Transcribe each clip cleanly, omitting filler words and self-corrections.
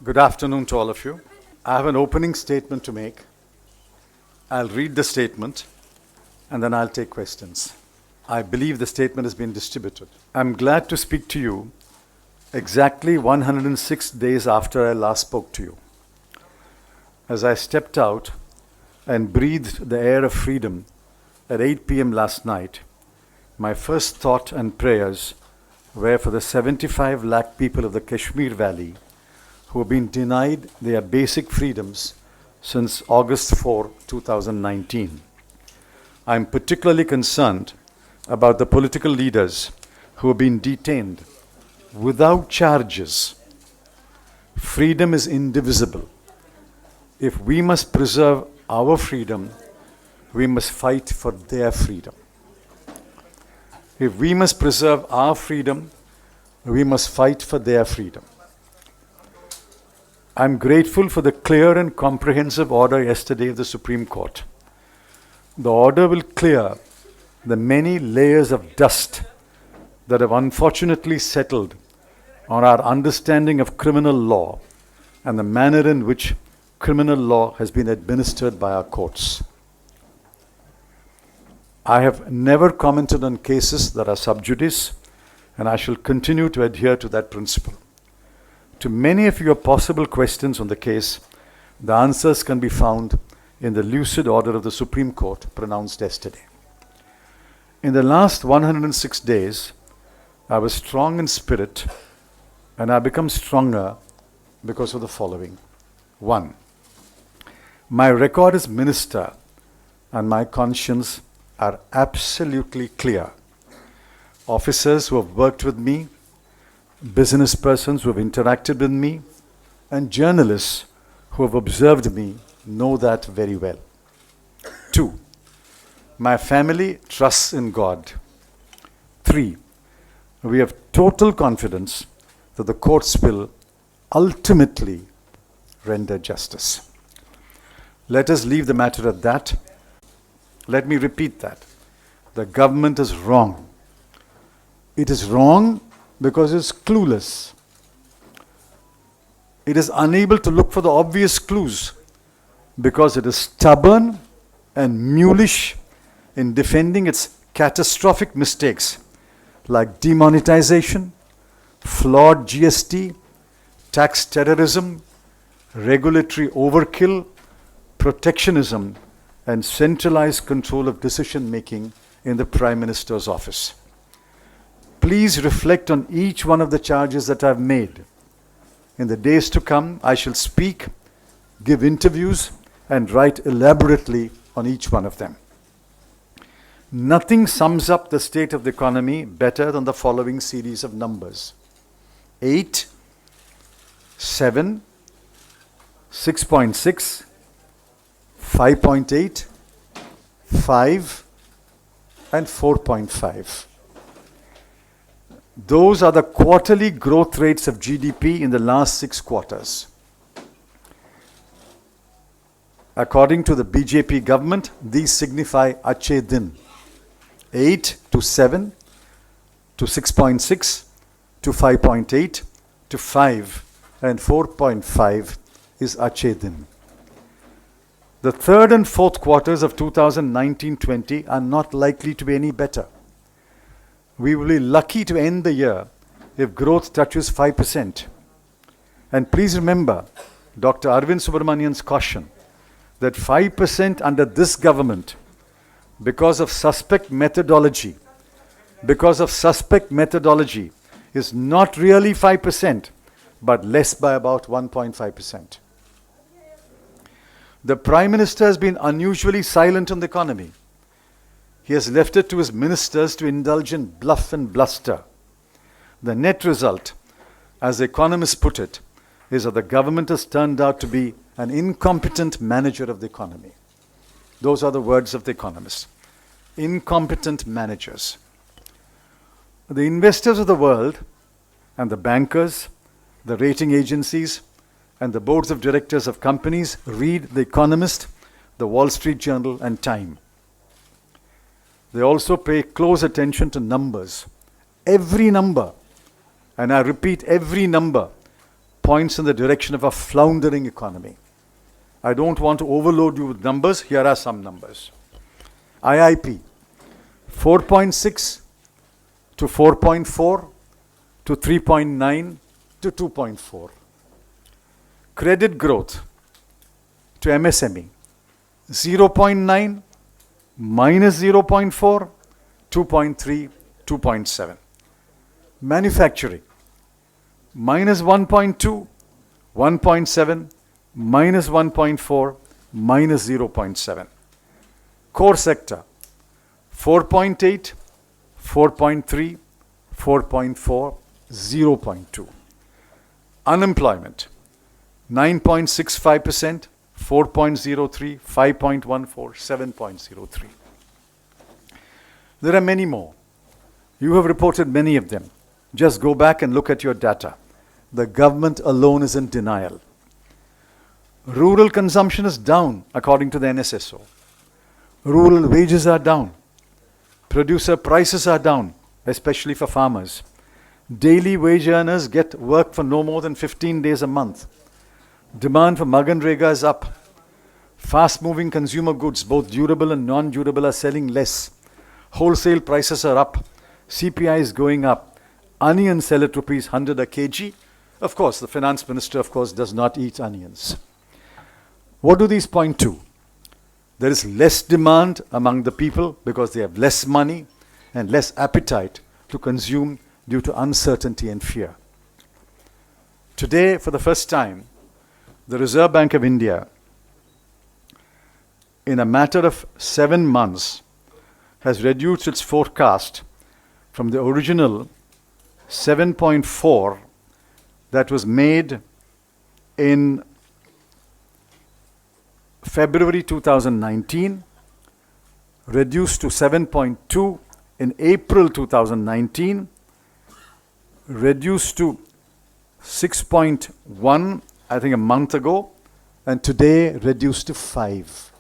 Good afternoon to all of you. I have an opening statement to make. I'll read the statement and then I'll take questions. I believe the statement has been distributed. I'm glad to speak to you exactly 106 days after I last spoke to you. As I stepped out and breathed the air of freedom at 8 p.m. last night, my first thought and prayers were for the 75 lakh people of the Kashmir Valley who have been denied their basic freedoms since August 4, 2019. I'm particularly concerned about the political leaders who have been detained without charges. Freedom is indivisible. If we must preserve our freedom, we must fight for their freedom. If we must preserve our freedom, we must fight for their freedom. I'm grateful for the clear and comprehensive order yesterday of the Supreme Court. The order will clear the many layers of dust that have unfortunately settled on our understanding of criminal law and the manner in which criminal law has been administered by our courts. I have never commented on cases that are sub judice, and I shall continue to adhere to that principle. To many of your possible questions on the case, the answers can be found in the lucid order of the Supreme Court pronounced yesterday. In the last 106 days, I was strong in spirit, and I become stronger because of the following. 1. My record as minister and my conscience are absolutely clear. Officers who have worked with me, business persons who have interacted with me, and journalists who have observed me know that very well. 2. My family trusts in God. 3. We have total confidence that the courts will ultimately render justice. Let us leave the matter at that. Let me repeat that. The government is wrong. It is wrong because it's clueless. It is unable to look for the obvious clues because it is stubborn and mulish in defending its catastrophic mistakes like demonetization, flawed GST, tax terrorism, regulatory overkill, protectionism, and centralized control of decision making in the Prime Minister's office. Please reflect on each one of the charges that I've made. In the days to come, I shall speak, give interviews, and write elaborately on each one of them. Nothing sums up the state of the economy better than the following series of numbers. 8, 7, 6.6, 5.8, 5, and 4.5. Those are the quarterly growth rates of GDP in the last 6 quarters. According to the BJP government, these signify Ache Din. 8 to 7 to 6.6 to 5.8 to 5 and 4.5 is Ache Din. The third and fourth quarters of 2019-20 are not likely to be any better. We will be lucky to end the year if growth touches 5%. And please remember Dr. Arvind Subramanian's caution that 5% under this government, because of suspect methodology, is not really 5%, but less by about 1.5%. The Prime Minister has been unusually silent on the economy. He has left it to his ministers to indulge in bluff and bluster. The net result, as the economists put it, is that the government has turned out to be an incompetent manager of the economy. Those are the words of the economists. Incompetent managers. The investors of the world and the bankers, the rating agencies, and the boards of directors of companies read The Economist, the Wall Street Journal, and Time. They also pay close attention to numbers. Every number, and I repeat, every number points in the direction of a floundering economy. I don't want to overload you with numbers. Here are some numbers. IIP, 4.6 to 4.4 to 3.9 to 2.4. Credit growth to MSME, 0.9, minus 0.4, 2.3, 2.7. Manufacturing, minus 1.2, 1.7, minus 1.4, minus 0.7. Core sector, 4.8, 4.3, 4.4, 0.2. Unemployment, 9.65%, 4.03, 5.14, 7.03. There are many more. You have reported many of them. Just go back and look at your data. The government alone is in denial. Rural consumption is down, according to the NSSO. Rural wages are down. Producer prices are down, especially for farmers. Daily wage earners get work for no more than 15 days a month. Demand for Maganrega is up. Fast-moving consumer goods, both durable and non-durable, are selling less. Wholesale prices are up. CPI is going up. Onions sell at rupees 100 a kg. Of course, the finance minister, does not eat onions. What do these point to? There is less demand among the people because they have less money and less appetite to consume due to uncertainty and fear. Today, for the first time, the Reserve Bank of India, in a matter of 7 months, has reduced its forecast from the original 7.4 that was made in February 2019, reduced to 7.2 in April 2019, reduced to 6.1, I think a month ago, and today reduced to 5.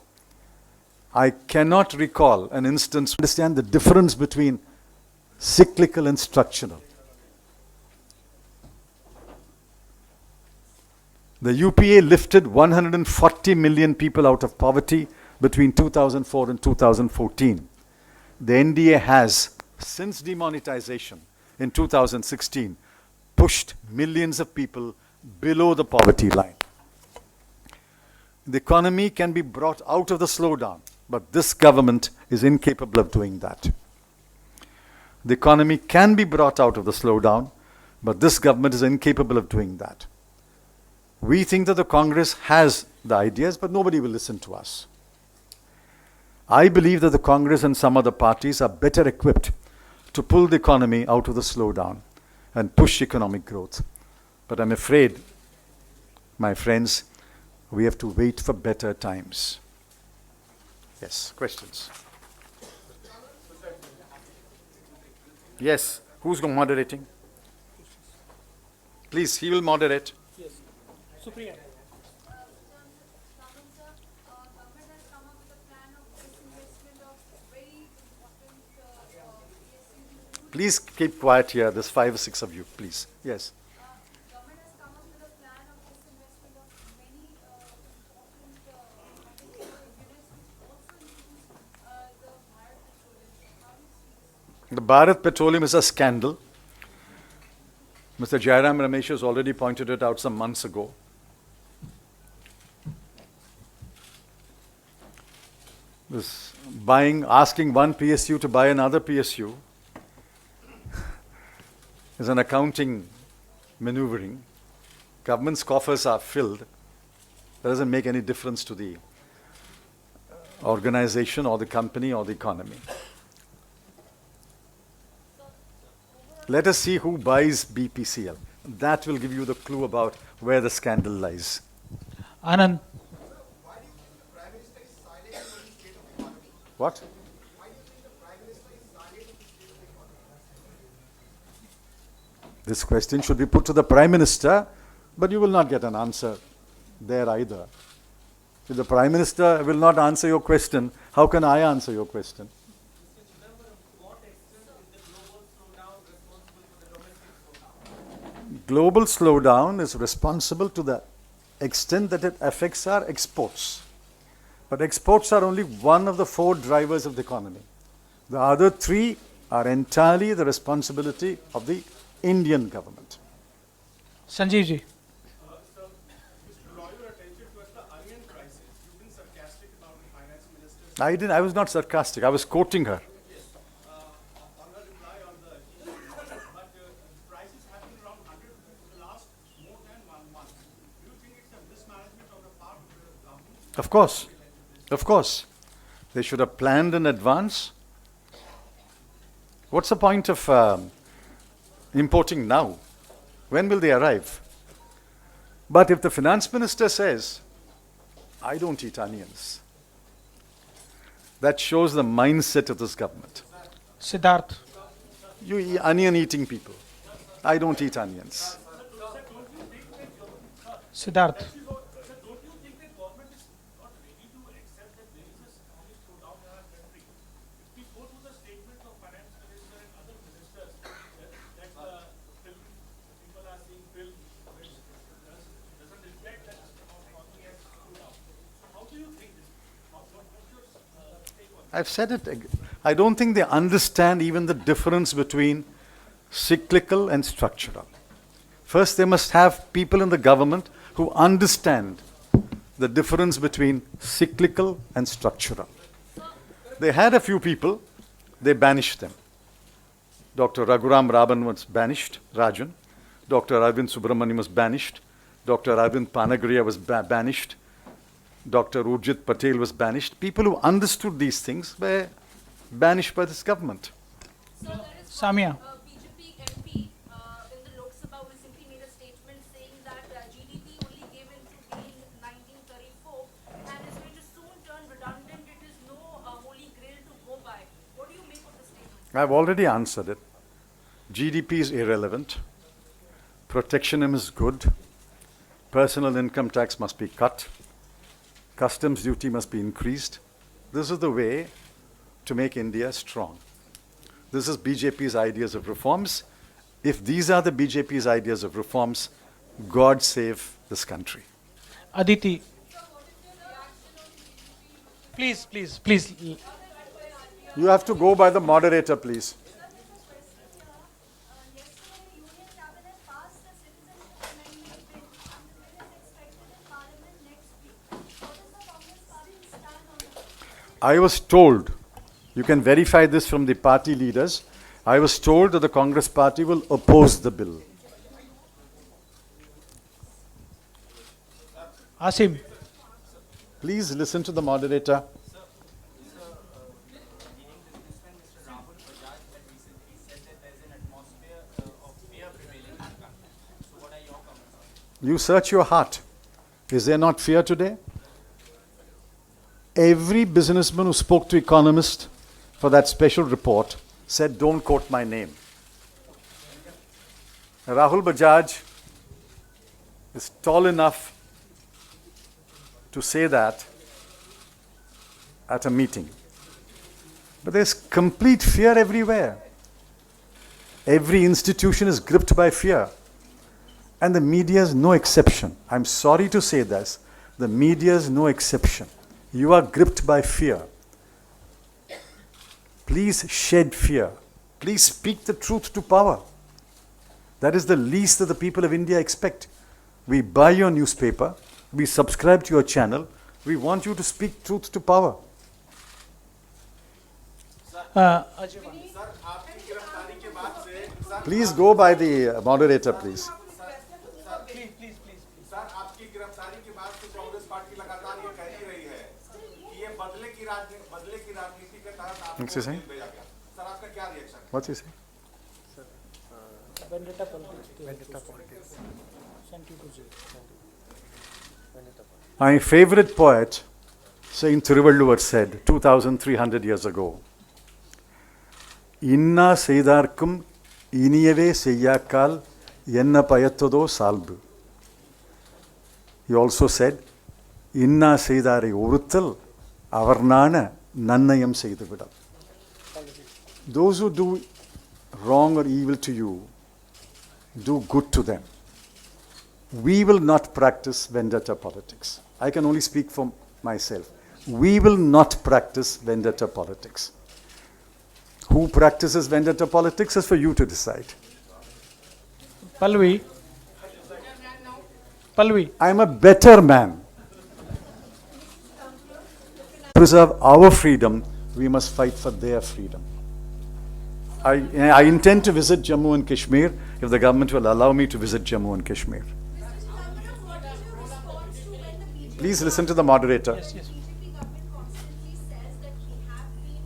I cannot recall an instance to understand the difference between cyclical and structural. The UPA lifted 140 million people out of poverty between 2004 and 2014. The NDA has, since demonetization in 2016, pushed millions of people below the poverty line. The economy can be brought out of the slowdown, but this government is incapable of doing that. The economy can be brought out of the slowdown, but this government is incapable of doing that. We think that the Congress has the ideas, but nobody will listen to us. I believe that the Congress and some other parties are better equipped to pull the economy out of the slowdown and push economic growth. But I'm afraid, my friends, we have to wait for better times. Yes, questions? Yes, who's moderating? Please, he will moderate. Yes, Supriya. Please keep quiet here. There's 5 or 6 of you, please. Yes. Government has come up with a plan of disinvestment of many important units, which also includes the Bharat Petroleum. How do you see this? The Bharat Petroleum is a scandal. Mr. Jairam Ramesh has already pointed it out some months ago. This asking one PSU to buy another PSU is an accounting maneuvering. Government's coffers are filled. That doesn't make any difference to the organization or the company or the economy. Let us see who buys BPCL. That will give you the clue about where the scandal lies. Anand. Why do you think the Prime Minister is silent on the state of the economy? What? Why do you think the Prime Minister is silent on the state of the economy? This question should be put to the Prime Minister, but you will not get an answer there either. If the Prime Minister will not answer your question, how can I answer your question? Mr. Chidambaram, to what extent is the global slowdown responsible for the domestic slowdown? global slowdown is responsible to the extent that it affects our exports. But exports are only one of the 4 drivers of the economy. The other 3 are entirely the responsibility of the Indian government. Sanjeev ji. Mr. Draw your attention towards the onion crisis. You've been sarcastic about the finance minister's I was not sarcastic. I was quoting her. on her reply on the email. But prices have been around 100 for the last more than 1 month. Do you think it's a mismanagement on the part of the government? Of course. Of course. They should have planned in advance. What's the point of importing now? When will they arrive? But if the finance minister says, I don't eat onions, that shows the mindset of this government. Siddharth. You onion eating people. I don't eat onions. Siddharth. Don't you think the government is not ready to accept that there is a economic slowdown in our country? If we go to the statement of finance minister and other ministers that people are seeing film which doesn't reflect that the economy has slowed down. So how do you think this? What's your take on I've said it. I don't think they understand even the difference between cyclical and structural. First, they must have people in the government who understand the difference between cyclical and structural. They had a few people, they banished them. Dr. Raghuram Raban was banished, Rajan. Dr. Arvind Subramaniam was banished. Dr. Arvind Panagriya was banished. Dr. Urjit Patel was banished. People who understood these things were banished by this government. So there is Samia. BJP MP in the Lok Sabha who recently made a statement saying that GDP only gave in to being 1934 and is going to soon turn redundant. It is no holy grail to go by. What do you make of the statement? I've already answered it. GDP is irrelevant. Protectionism is good. Personal income tax must be cut. Customs duty must be increased. This is the way to make India strong. This is BJP's ideas of reforms. If these are the BJP's ideas of reforms, God save this country. Aditi. Please. You have to go by the moderator, please. Yesterday, the Union Cabinet passed the Citizenship Amendment Bill, and the bill is expected in Parliament next week. What is the Congress Party's stand on it? I was told, you can verify this from the party leaders, I was told that the Congress Party will oppose the bill. Asim. Please listen to the moderator. You search your heart. Is there not fear today? Every businessman who spoke to economists for that special report said, don't quote my name. Rahul Bajaj is tall enough to say that at a meeting. But there's complete fear everywhere. Every institution is gripped by fear. And the media is no exception. I'm sorry to say this. The media is no exception. You are gripped by fear. Please shed fear. Please speak the truth to power. That is the least that the people of India expect. We buy your newspaper. We subscribe to your channel. We want you to speak truth to power. Please go by the moderator, please. Sir आपकी गिरफ्तारी के बाद से Congress party लगातार ये कह ही रही है कि ये बदले की राजनीति के तहत आपको What's he saying? भेजा गया। सर आपका क्या रिएक्शन है? What's he saying? My favorite poet, Saint Thiruvalluvar, said 2,300 years ago, Inna Seidarkum Iniyave Seyyakal Yenna Payattodo Salbu. He also said, Inna Seidare Uruttal Avarnana Nannayam Seiduvidal. Those who do wrong or evil to you, do good to them. We will not practice vendetta politics. I can only speak for myself. We will not practice vendetta politics. Who practices vendetta politics is for you to decide. Palvi. Palvi. I'm a better man. To preserve our freedom, we must fight for their freedom. I intend to visit Jammu and Kashmir if the government will allow me to visit Jammu and Kashmir. Chidambaram, what is your response to when the BJP Please listen to the moderator. Yes, yes. government constantly says that we have been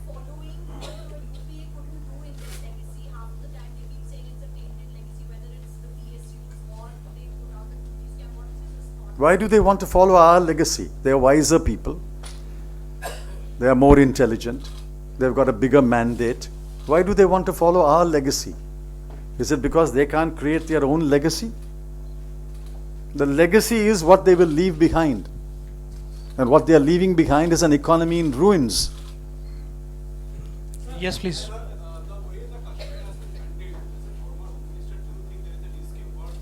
following what the UPA couldn't do in their legacy? Half the time they keep saying it's a tainted legacy, whether it's the PSUs or they put out the duty scam. What is his response? Why do they want to follow our legacy? They are wiser people. They are more intelligent. They've got a bigger mandate. Why do they want to follow our legacy? Is it because they can't create their own legacy? The legacy is what they will leave behind. And what they are leaving behind is an economy in ruins. Yes, please. The way the Kashmir has been handled, as a former Home Minister, do you think there is a escape word?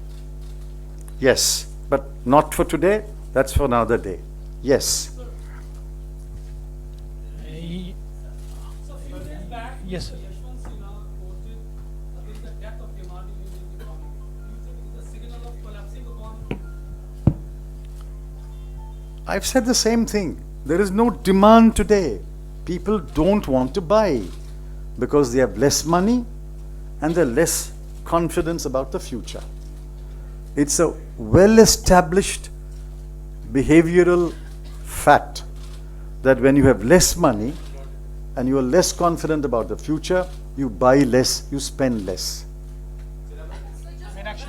Yes, but not for today. That's for another day. Yes. So few days back, Yes, sir. Yashwant Sinha posted against the death of demand in Indian economy. Do you think it's a signal of collapsing economy? I've said the same thing. There is no demand today. People don't want to buy because they have less money and they're less confidence about the future. It's a well-established behavioral fact that when you have less money and you are less confident about the future, you buy less, you spend less. Meenakshi.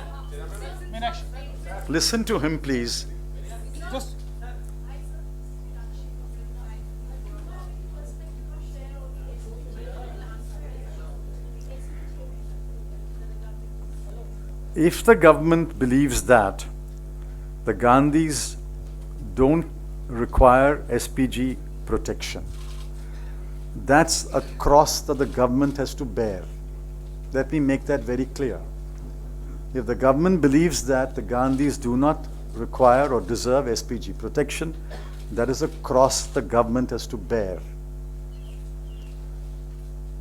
Meenakshi. Listen to him, please. Just. If the government believes that the Gandhis don't require SPG protection, that's a cross that the government has to bear. Let me make that very clear. If the government believes that the Gandhis do not require or deserve SPG protection, that is a cross the government has to bear.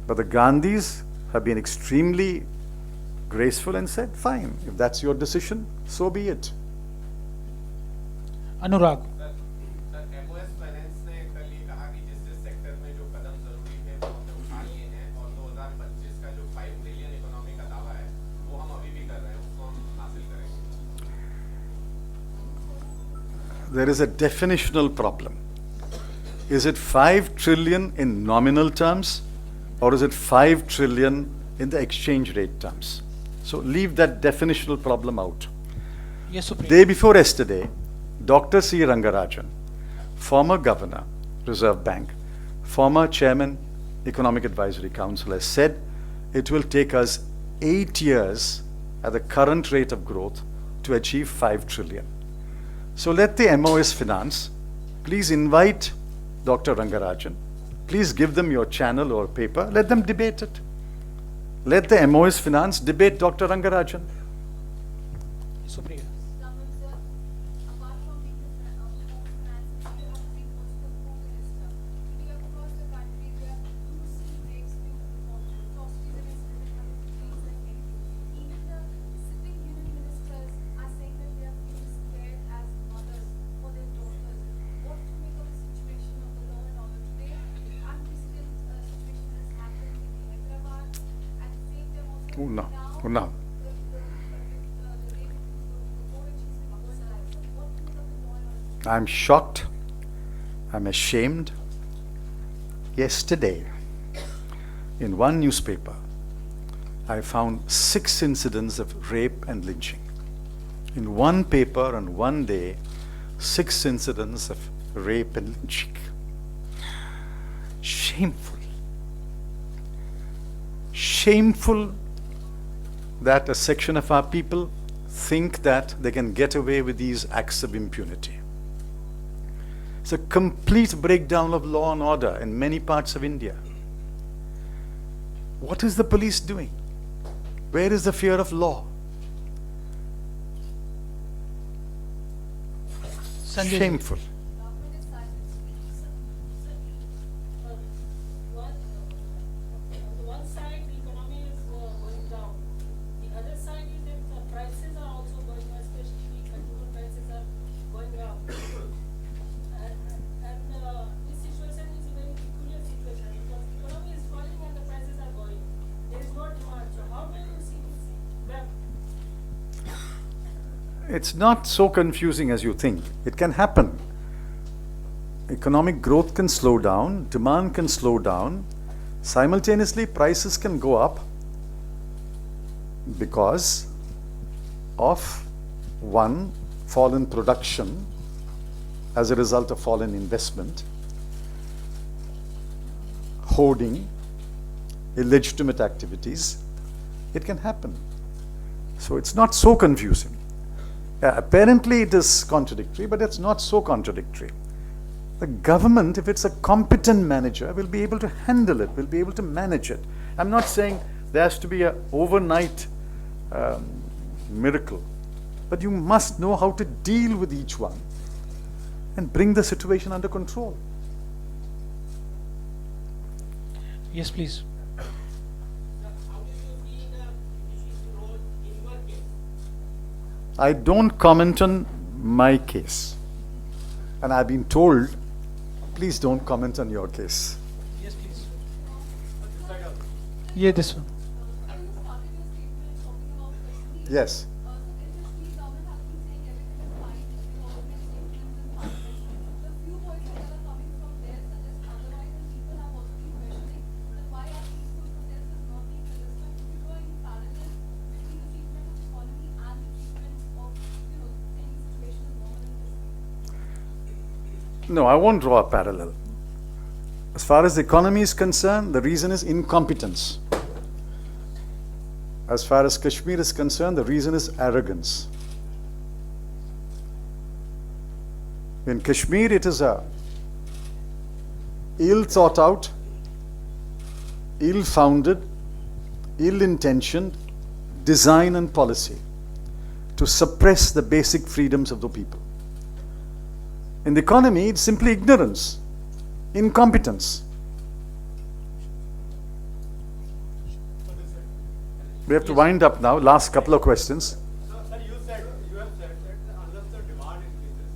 But the Gandhis have been extremely graceful and said, fine, if that's your decision, so be it. Anurag. Sir MOS finance ने कल ये कहा कि जिस जिस sector में जो कदम जरूरी थे वो हमने उठा लिए हैं और 2025 का जो 5 ट्रिलियन इकोनॉमी का दावा है वो हम अभी भी कर रहे हैं, उसको हम हासिल करेंगे. There is a definitional problem. Is it 5 trillion in nominal terms or is it 5 trillion in the exchange rate terms? So leave that definitional problem out. Yes, Supreme. Day before yesterday, Dr. C. Rangarajan, former governor, Reserve Bank, former chairman, Economic Advisory Council, has said it will take us 8 years at the current rate of growth to achieve 5 trillion. So let the MOS Finance, please invite Dr. Rangarajan, please give them your channel or paper, let them debate it. Let the MOS Finance debate Dr. Rangarajan. Supreme. Government, sir, apart from being the home finance, you have been also the home minister. Looking across the country, there are two breaks due to the atrocities against women have increased like anything. Even the sitting union ministers are saying that they are feeling scared as mothers for their daughters. What to make of the situation of the law and order today? Unprecedented situation has happened in Hyderabad. At the same time also Oh, no. now Oh, no. I'm shocked. I'm ashamed. Yesterday, in one newspaper, I found 6 incidents of rape and lynching. In one paper on one day, 6 incidents of rape and lynching. Shameful. Shameful that a section of our people think that they can get away with these acts of impunity. It's a complete breakdown of law and order in many parts of India. What is the police doing? Where is the fear of law? Sanjay ji. Shameful. Government is silent. On the one side, the economy is going down. The other side is that the prices are also going up, especially the consumer prices are going up. And this situation is a very peculiar situation because the economy is falling and the prices are going. There is no demand. So how do you see this gap? It's not so confusing as you think. It can happen. Economic growth can slow down, demand can slow down. Simultaneously, prices can go up because of one, fall in production as a result of fall in investment, hoarding, illegitimate activities. It can happen. So it's not so confusing. Apparently it is contradictory, but it's not so contradictory. The government, if it's a competent manager, will be able to handle it, will be able to manage it. I'm not saying there has to be an overnight miracle, but you must know how to deal with each one and bring the situation under control. Yes, please. How do you see the ECC role in your case? I don't comment on my case. And I've been told, please don't comment on your case. Yes, please. Yeah, this one. When you started your statement talking about Kashmir, Yes. so in Kashmir, government has been saying everything is fine, organizations and parliament. The few voices that are coming from there suggest otherwise, and people have also been questioning that why are peaceful protests is not being registered. If you go in parallel between the treatment of economy and the treatment of, saying the situation is normal in Kashmir. No, I won't draw a parallel. As far as the economy is concerned, the reason is incompetence. As far as Kashmir is concerned, the reason is arrogance. In Kashmir, it is a ill thought out, ill founded, ill intentioned design and policy to suppress the basic freedoms of the people. In the economy, it's simply ignorance, incompetence. We have to wind up now. Last couple of questions. No, sir, you have said that unless the demand increases,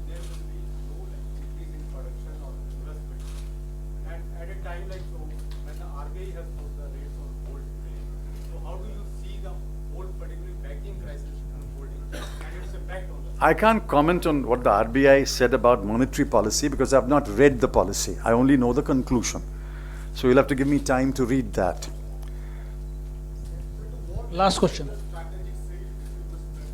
there will be no increase in production or investment. And at a time like so, when the RBI has put the rates on hold today, so how do you see the whole particularly banking crisis unfolding and its impact on the I can't comment on what the RBI said about monetary policy because I've not read the policy. I only know the conclusion. So you'll have to give me time to read that. Last question. strategic sale investment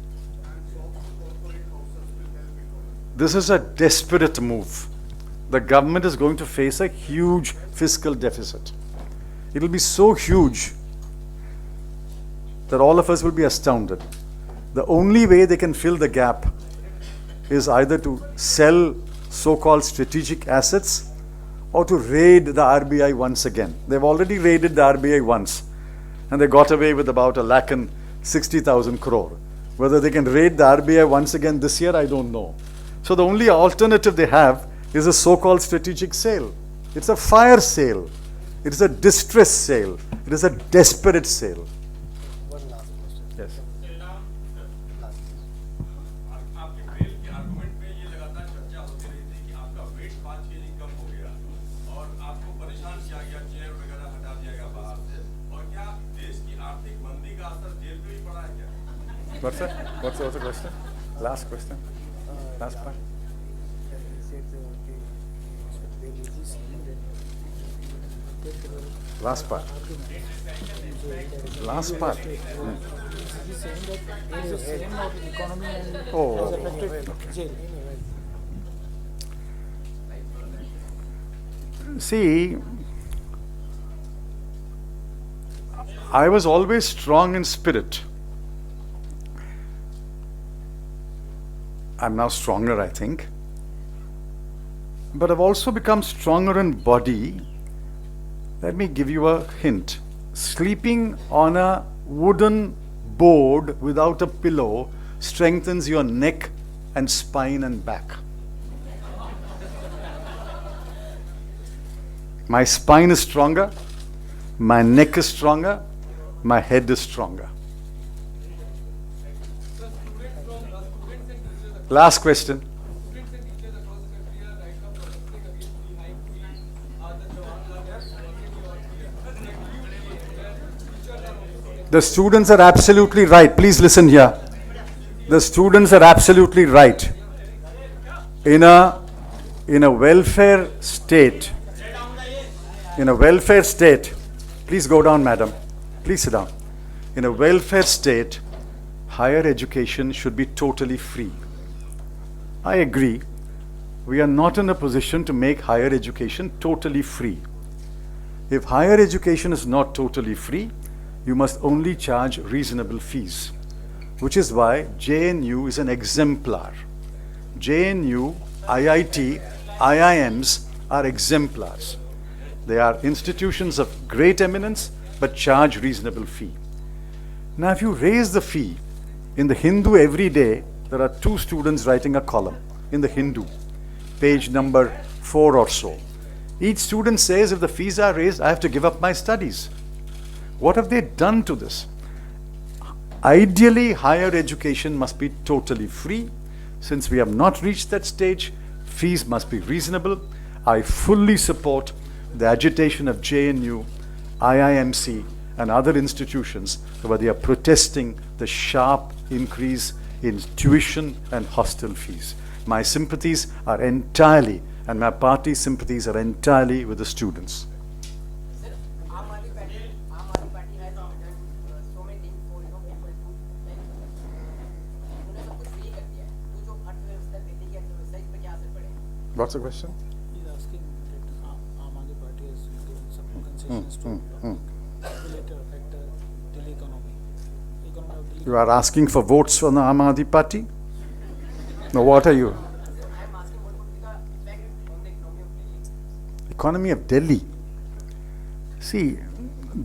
and soft corporate houses will help economy? This is a desperate move. The government is going to face a huge fiscal deficit. It will be so huge that all of us will be astounded. The only way they can fill the gap is either to sell so-called strategic assets or to raid the RBI once again. They've already raided the RBI once and they got away with about 1,60,000 crore. Whether they can raid the RBI once again this year, I don't know. So the only alternative they have is a so-called strategic sale. It's a fire sale. It is a distress sale. It is a desperate sale. Yes. आपके bell के argument में ये लगातार चर्चा होती रही थी कि आपका वेट 5 केजी कम हो गया और आपको परेशान किया गया, चेयर वगैरह हटा दिया गया बाहर से। और क्या देश की आर्थिक मंदी का असर जेल पे भी पड़ा है क्या? What's that? What's the question? Last question. Last part. Last part. Last part. Oh. See, I was always strong in spirit. I'm now stronger, I think. But I've also become stronger in body. Let me give you a hint. Sleeping on a wooden board without a pillow strengthens your neck and spine and back. My spine is stronger, my neck is stronger, my head is stronger. Last question. The students are absolutely right. Please listen here. The students are absolutely right. In a welfare state, please go down, madam. Please sit down. In a welfare state, higher education should be totally free. I agree. We are not in a position to make higher education totally free. If higher education is not totally free, you must only charge reasonable fees, which is why JNU is an exemplar. JNU, IIT, IIMs are exemplars. They are institutions of great eminence but charge reasonable fee. Now, if you raise the fee, in the Hindu every day, there are 2 students writing a column in the Hindu, page number 4 or so. Each student says, if the fees are raised, I have to give up my studies. What have they done to this? Ideally, higher education must be totally free. Since we have not reached that stage, fees must be reasonable. I fully support the agitation of JNU, IIMC, and other institutions where they are protesting the sharp increase in tuition and hostel fees. My sympathies are entirely, and my party's sympathies are entirely with the students. Sir, Aam Aadmi Party has done so many things for people to like उन्होंने सब कुछ free कर दिया है तो जो अर्थव्यवस्था दिल्ली की अर्थव्यवस्था इस पर क्या असर पड़ेगा? What's the question? He's asking that Aam Aadmi Party has given some concessions to will it affect Delhi economy of Delhi? You are asking for votes from the Aam Aadmi Party? No, what are you? Sir, I am asking what would be the effect on the economy of Delhi? Economy of Delhi. See,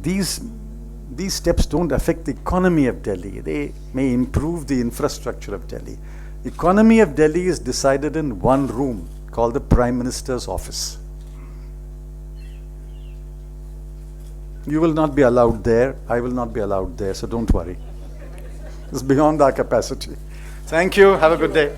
these steps don't affect the economy of Delhi. They may improve the infrastructure of Delhi. Economy of Delhi is decided in one room called the Prime Minister's office. You will not be allowed there. I will not be allowed there, so don't worry. It's beyond our capacity. Thank you. Have a good day.